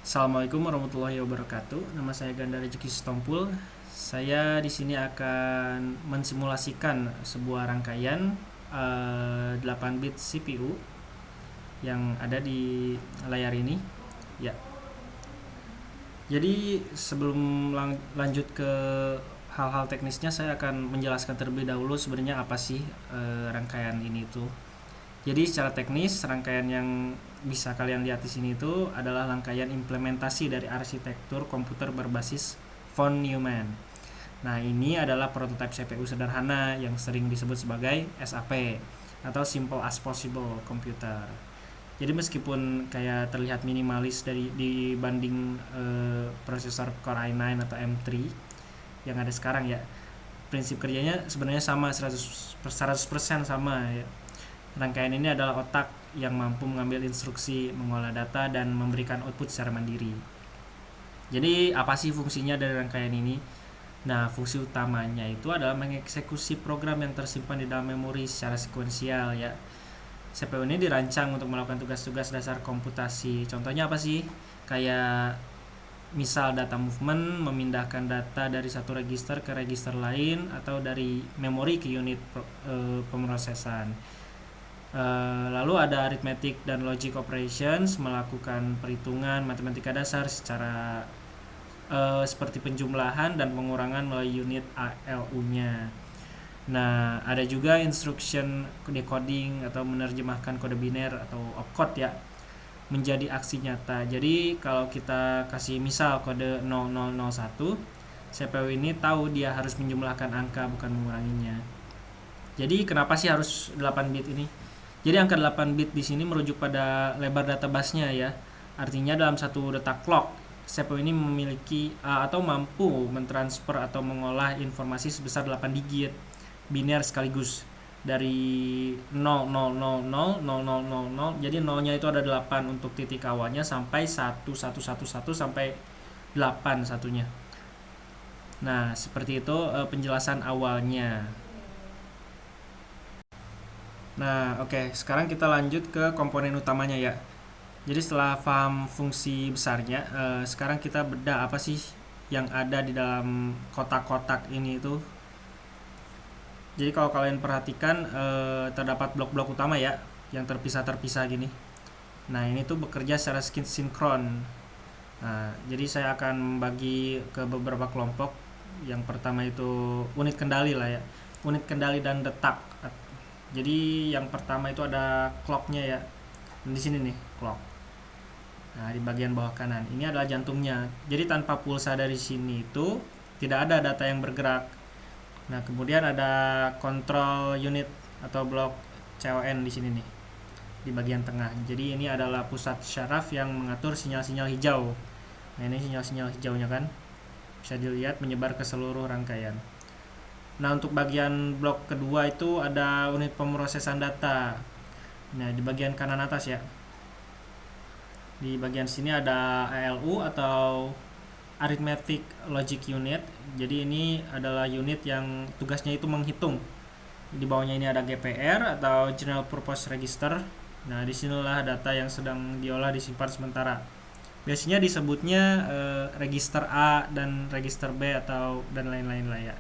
Assalamualaikum warahmatullahi wabarakatuh. Nama saya Ganda Rezeki Sitompul. Saya di sini akan mensimulasikan sebuah rangkaian 8 bit CPU yang ada di layar ini. Ya. Jadi sebelum lanjut ke hal-hal teknisnya, saya akan menjelaskan terlebih dahulu sebenarnya apa sih rangkaian ini tuh. Jadi secara teknis, rangkaian yang bisa kalian lihat di sini itu adalah rangkaian implementasi dari arsitektur komputer berbasis von Neumann. Nah, ini adalah prototipe CPU sederhana yang sering disebut sebagai SAP atau Simple as Possible Computer. Jadi meskipun kayak terlihat minimalis dari dibanding prosesor Core i9 atau M3 yang ada sekarang ya, prinsip kerjanya sebenarnya sama 100% sama ya. Rangkaian ini adalah otak yang mampu mengambil instruksi, mengolah data, dan memberikan output secara mandiri. Jadi apa sih fungsinya dari rangkaian ini? Nah, fungsi utamanya itu adalah mengeksekusi program yang tersimpan di dalam memori secara sekuensial ya. CPU ini dirancang untuk melakukan tugas-tugas dasar komputasi. Contohnya apa sih? Kayak misal data movement, memindahkan data dari satu register ke register lain, atau dari memori ke unit pemrosesan. Lalu ada arithmetic dan logic operations, melakukan perhitungan matematika dasar secara seperti penjumlahan dan pengurangan melalui unit ALU-nya. Nah, ada juga instruction decoding atau menerjemahkan kode biner atau opcode ya menjadi aksi nyata. Jadi kalau kita kasih misal kode 0001, CPU ini tahu dia harus menjumlahkan angka bukan menguranginya. Jadi kenapa sih harus 8 bit ini? Jadi angka 8 bit di sini merujuk pada lebar data busnya ya. Artinya dalam satu detak clock, CPU ini memiliki atau mampu mentransfer atau mengolah informasi sebesar 8 digit biner sekaligus dari 00000000. Jadi nolnya itu ada 8 untuk titik awalnya sampai 1111 sampai 8 satunya. Nah, seperti itu penjelasan awalnya. Nah, oke, sekarang kita lanjut ke komponen utamanya ya. Jadi setelah paham fungsi besarnya, sekarang kita bedah apa sih yang ada di dalam kotak-kotak ini itu. Jadi kalau kalian perhatikan, terdapat blok-blok utama ya, yang terpisah-terpisah gini. Nah, ini tuh bekerja secara sinkron. Nah, jadi saya akan membagi ke beberapa kelompok. Yang pertama itu unit kendali lah ya, unit kendali dan detak. Jadi yang pertama itu ada clocknya ya. Di sini nih clock. Nah, di bagian bawah kanan ini adalah jantungnya. Jadi tanpa pulsa dari sini itu tidak ada data yang bergerak. Nah, kemudian ada control unit atau blok CON di sini nih di bagian tengah. Jadi ini adalah pusat syaraf yang mengatur sinyal-sinyal hijau. Nah, ini sinyal-sinyal hijaunya kan bisa dilihat menyebar ke seluruh rangkaian. Nah, untuk bagian blok kedua itu ada unit pemrosesan data. Nah, di bagian kanan atas ya. Di bagian sini ada ALU atau Arithmetic Logic Unit. Jadi ini adalah unit yang tugasnya itu menghitung. Di bawahnya ini ada GPR atau General Purpose Register. Nah, disinilah data yang sedang diolah disimpan sementara. Biasanya disebutnya register A dan register B atau dan lain-lain lah ya.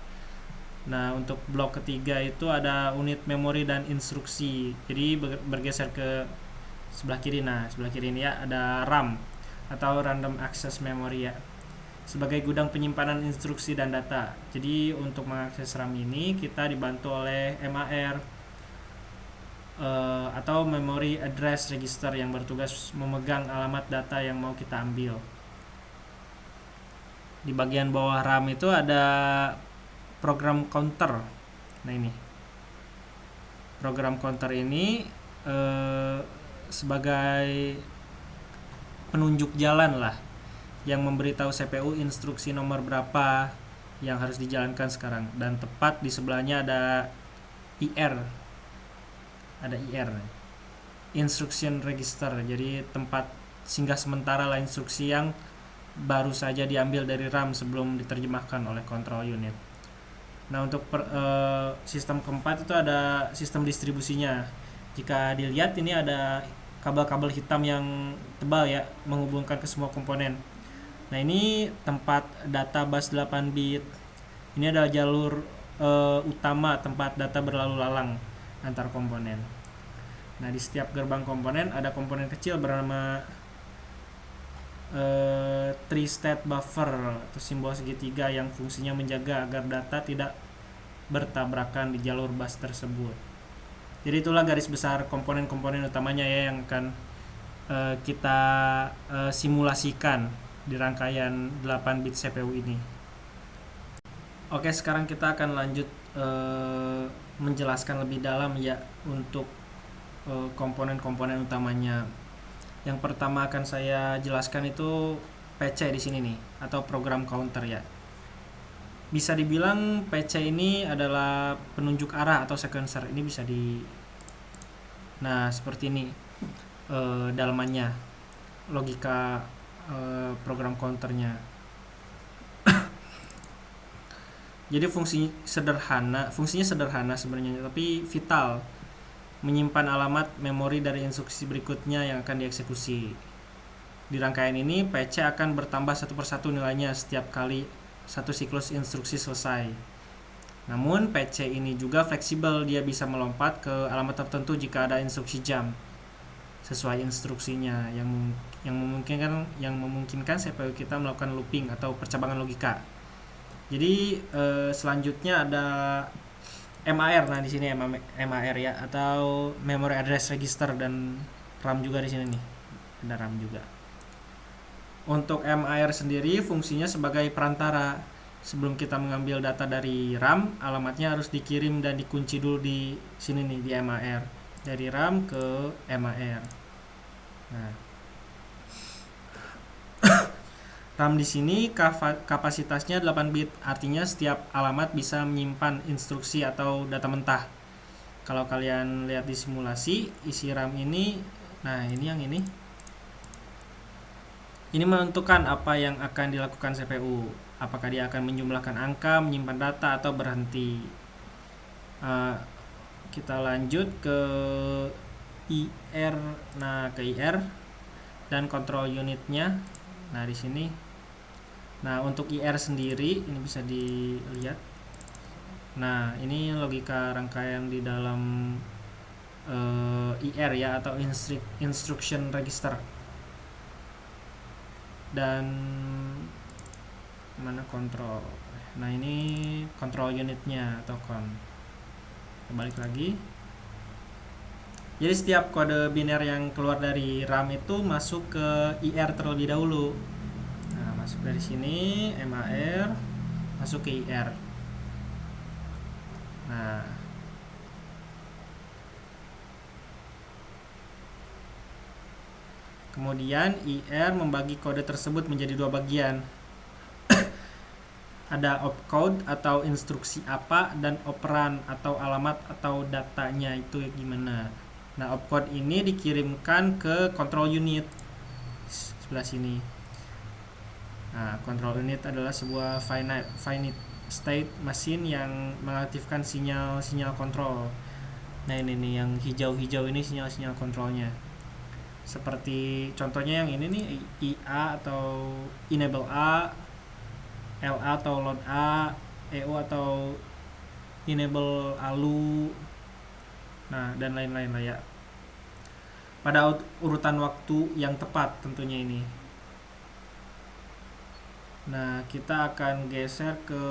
Nah, untuk blok ketiga itu ada unit memori dan instruksi. Jadi bergeser ke sebelah kiri. Nah, sebelah kiri ini ya ada RAM atau Random Access Memory ya. Sebagai gudang penyimpanan instruksi dan data. Jadi untuk mengakses RAM ini kita dibantu oleh MAR atau Memory Address Register yang bertugas memegang alamat data yang mau kita ambil. Di bagian bawah RAM itu ada program counter. Nah, ini program counter ini sebagai penunjuk jalan lah yang memberitahu CPU instruksi nomor berapa yang harus dijalankan sekarang, dan tepat di sebelahnya ada IR, Instruction Register. Jadi tempat singgah sementara lah instruksi yang baru saja diambil dari RAM sebelum diterjemahkan oleh control unit. Nah, untuk sistem keempat itu ada sistem distribusinya. Jika dilihat ini ada kabel-kabel hitam yang tebal ya, menghubungkan ke semua komponen. Nah, ini tempat data bus 8 bit. Ini adalah jalur utama tempat data berlalu lalang antar komponen. Nah, di setiap gerbang komponen ada komponen kecil bernama three state buffer atau simbol segitiga yang fungsinya menjaga agar data tidak bertabrakan di jalur bus tersebut. Jadi itulah garis besar komponen-komponen utamanya ya yang akan kita simulasikan di rangkaian 8 bit CPU ini. Oke, sekarang kita akan lanjut menjelaskan lebih dalam ya untuk komponen-komponen utamanya. Yang pertama akan saya jelaskan itu PC di sini nih, atau program counter ya. Bisa dibilang PC ini adalah penunjuk arah atau sequencer. Ini bisa Nah, seperti ini dalamannya, logika program counternya. Jadi fungsinya sederhana sebenarnya, tapi vital. Menyimpan alamat memori dari instruksi berikutnya yang akan dieksekusi. Di rangkaian ini, PC akan bertambah satu persatu nilainya setiap kali satu siklus instruksi selesai. Namun, PC ini juga fleksibel, dia bisa melompat ke alamat tertentu jika ada instruksi jump sesuai instruksinya yang memungkinkan CPU kita melakukan looping atau percabangan logika. Jadi selanjutnya ada MAR. Nah, di sini MAR ya, atau Memory Address Register, dan RAM juga di sini nih. Ada RAM juga. Untuk MAR sendiri fungsinya sebagai perantara. Sebelum kita mengambil data dari RAM, alamatnya harus dikirim dan dikunci dulu di sini nih, di MAR. Dari RAM ke MAR. Nah, RAM di sini kapasitasnya 8 bit, artinya setiap alamat bisa menyimpan instruksi atau data mentah. Kalau kalian lihat di simulasi, isi RAM ini, nah ini yang ini menentukan apa yang akan dilakukan CPU. Apakah dia akan menjumlahkan angka, menyimpan data, atau berhenti. Kita lanjut ke IR. Nah, ke IR dan control unitnya. Nah, di sini. Nah, untuk IR sendiri ini bisa dilihat. Nah, ini logika rangkaian di dalam IR ya, atau instruction register. Dan mana kontrol. Nah, ini control unitnya atau con. Balik lagi. Jadi setiap kode biner yang keluar dari RAM itu masuk ke IR terlebih dahulu. Nah, masuk dari sini MAR, masuk ke IR. Nah, kemudian IR membagi kode tersebut menjadi dua bagian. Ada opcode atau instruksi apa, dan operan atau alamat atau datanya itu gimana. Nah, opcode ini dikirimkan ke control unit sebelah sini. Nah, control unit adalah sebuah finite state machine yang mengaktifkan sinyal kontrol. Nah, ini nih yang hijau-hijau ini sinyal kontrolnya. Seperti contohnya yang ini nih, IA atau enable A, LA atau load A, EO atau enable ALU, nah dan lain-lain lah ya, pada urutan waktu yang tepat tentunya ini. Nah, kita akan geser ke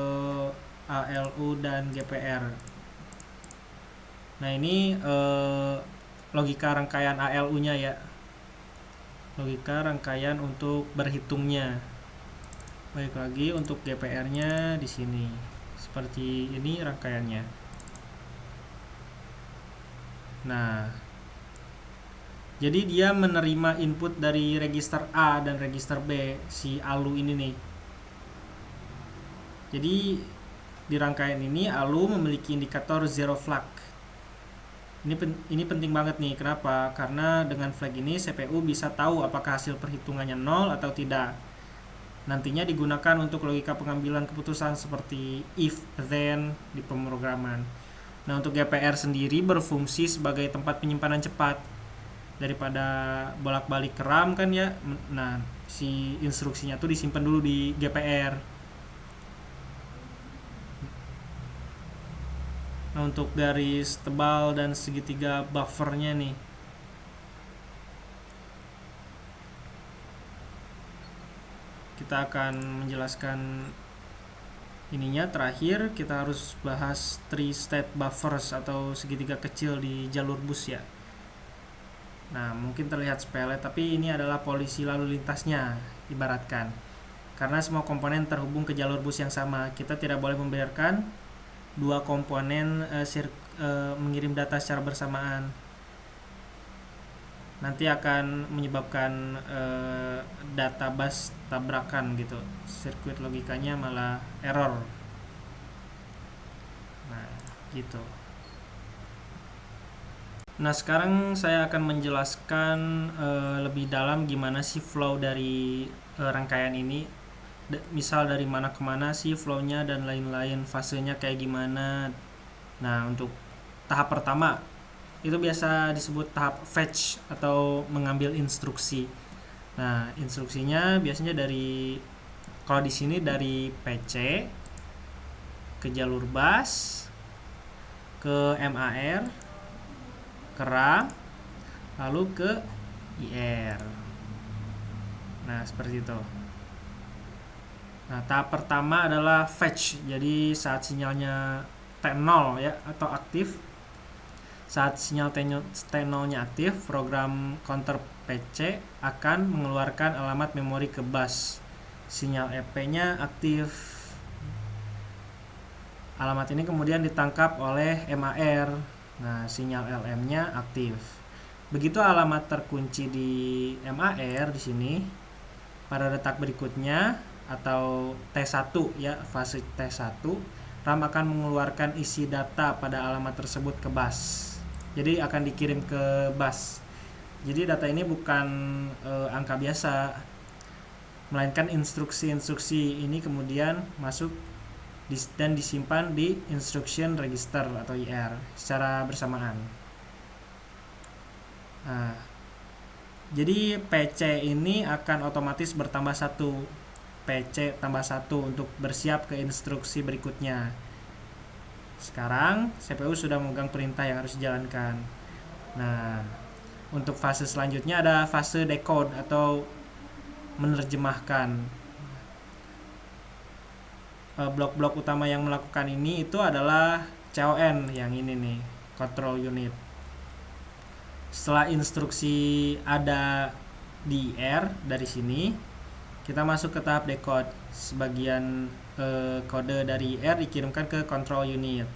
ALU dan GPR. Nah, ini logika rangkaian ALU nya ya, logika rangkaian untuk berhitungnya. Baik lagi untuk GPR-nya di sini. Seperti ini rangkaiannya. Nah, jadi dia menerima input dari register A dan register B, si ALU ini nih. Jadi di rangkaian ini ALU memiliki indikator zero flag. Ini penting banget nih. Kenapa? Karena dengan flag ini CPU bisa tahu apakah hasil perhitungannya 0 atau tidak. Nantinya digunakan untuk logika pengambilan keputusan seperti if, then di pemrograman. Nah, untuk GPR sendiri berfungsi sebagai tempat penyimpanan cepat. daripada bolak-balik ke RAM kan ya. Nah, si instruksinya tuh disimpan dulu di GPR. Nah, untuk garis tebal dan segitiga buffernya nih, kita akan menjelaskan ininya. Terakhir kita harus bahas 3 state buffers atau segitiga kecil di jalur bus ya. Nah, mungkin terlihat sepele, tapi ini adalah polisi lalu lintasnya, ibaratkan. Karena semua komponen terhubung ke jalur bus yang sama, kita tidak boleh membiarkan dua komponen mengirim data secara bersamaan. Nanti akan menyebabkan data bus tabrakan gitu. Sirkuit logikanya malah error. Nah, gitu. Nah, sekarang saya akan menjelaskan lebih dalam gimana sih flow dari rangkaian ini. Misal dari mana ke mana sih flow-nya dan lain-lain, fasenya kayak gimana. Nah, untuk tahap pertama itu biasa disebut tahap fetch atau mengambil instruksi. Nah, instruksinya biasanya kalau di sini dari PC ke jalur bus, ke MAR, ke RAM, lalu ke IR. Nah, seperti itu. Nah, tahap pertama adalah fetch. Jadi saat sinyalnya T0 ya atau aktif. Saat sinyal T0-nya aktif, program counter PC akan mengeluarkan alamat memori ke bus. Sinyal EP-nya aktif. Alamat ini kemudian ditangkap oleh MAR. Nah, sinyal LM-nya aktif. Begitu alamat terkunci di MAR di sini, pada detak berikutnya atau T1 ya, fase T1, RAM akan mengeluarkan isi data pada alamat tersebut ke bus. Jadi akan dikirim ke bus. Jadi data ini bukan angka biasa, melainkan instruksi-instruksi ini kemudian masuk dan disimpan di instruction register atau IR secara bersamaan. Nah, jadi PC ini akan otomatis bertambah 1. PC tambah 1 untuk bersiap ke instruksi berikutnya. Sekarang CPU sudah memegang perintah yang harus dijalankan. Nah, untuk fase selanjutnya ada fase decode atau menerjemahkan. Blok-blok utama yang melakukan ini itu adalah CON yang ini nih, control unit. Setelah instruksi ada di IR dari sini, kita masuk ke tahap decode. Sebagian kode dari IR dikirimkan ke control unit.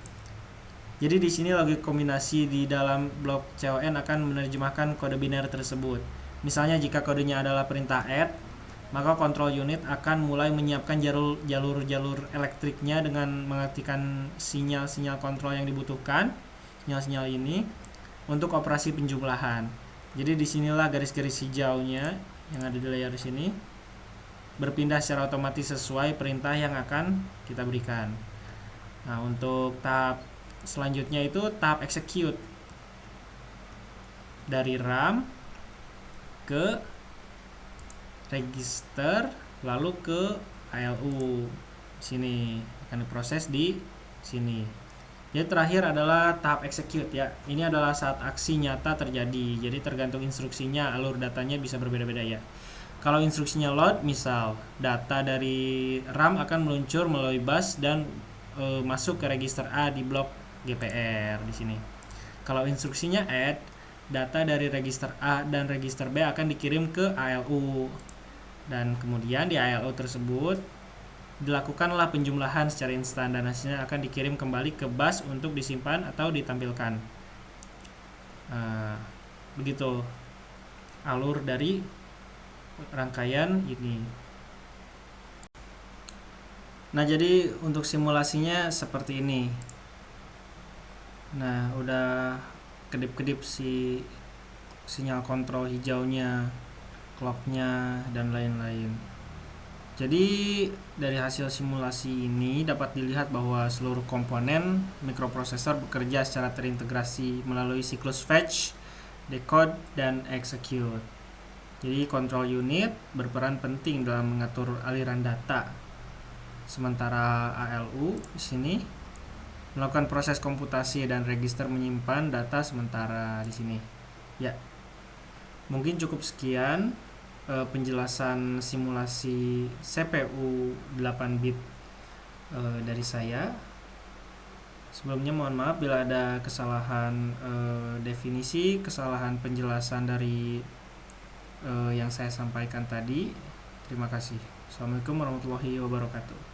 Jadi di sini logik kombinasi di dalam blok CON akan menerjemahkan kode biner tersebut. Misalnya jika kodenya adalah perintah add, maka control unit akan mulai menyiapkan jalur-jalur elektriknya dengan mengaktifkan sinyal-sinyal kontrol yang dibutuhkan, sinyal-sinyal ini untuk operasi penjumlahan. Jadi disinilah garis-garis hijaunya yang ada di layar sini berpindah secara otomatis sesuai perintah yang akan kita berikan. Nah, untuk tahap selanjutnya itu tahap execute. Dari RAM ke register lalu ke ALU. Sini akan diproses di sini. Jadi terakhir adalah tahap execute ya. Ini adalah saat aksi nyata terjadi. Jadi tergantung instruksinya, alur datanya bisa berbeda-beda ya. Kalau instruksinya load, misal data dari RAM akan meluncur melalui bus dan masuk ke register A di blok GPR di sini. Kalau instruksinya add, data dari register A dan register B akan dikirim ke ALU. Dan kemudian di ALU tersebut dilakukanlah penjumlahan secara instan dan hasilnya akan dikirim kembali ke bus untuk disimpan atau ditampilkan. Begitu alur dari rangkaian ini. Nah, jadi untuk simulasinya seperti ini. Nah, udah kedip-kedip si sinyal kontrol hijaunya, clocknya, dan lain-lain. Jadi dari hasil simulasi ini dapat dilihat bahwa seluruh komponen mikroprosesor bekerja secara terintegrasi melalui siklus fetch, decode, dan execute. Jadi control unit berperan penting dalam mengatur aliran data. Sementara ALU di sini melakukan proses komputasi dan register menyimpan data sementara di sini. Ya, mungkin cukup sekian penjelasan simulasi CPU 8 bit dari saya. Sebelumnya mohon maaf bila ada kesalahan definisi, kesalahan penjelasan dari yang saya sampaikan tadi. Terima kasih. Assalamualaikum warahmatullahi wabarakatuh.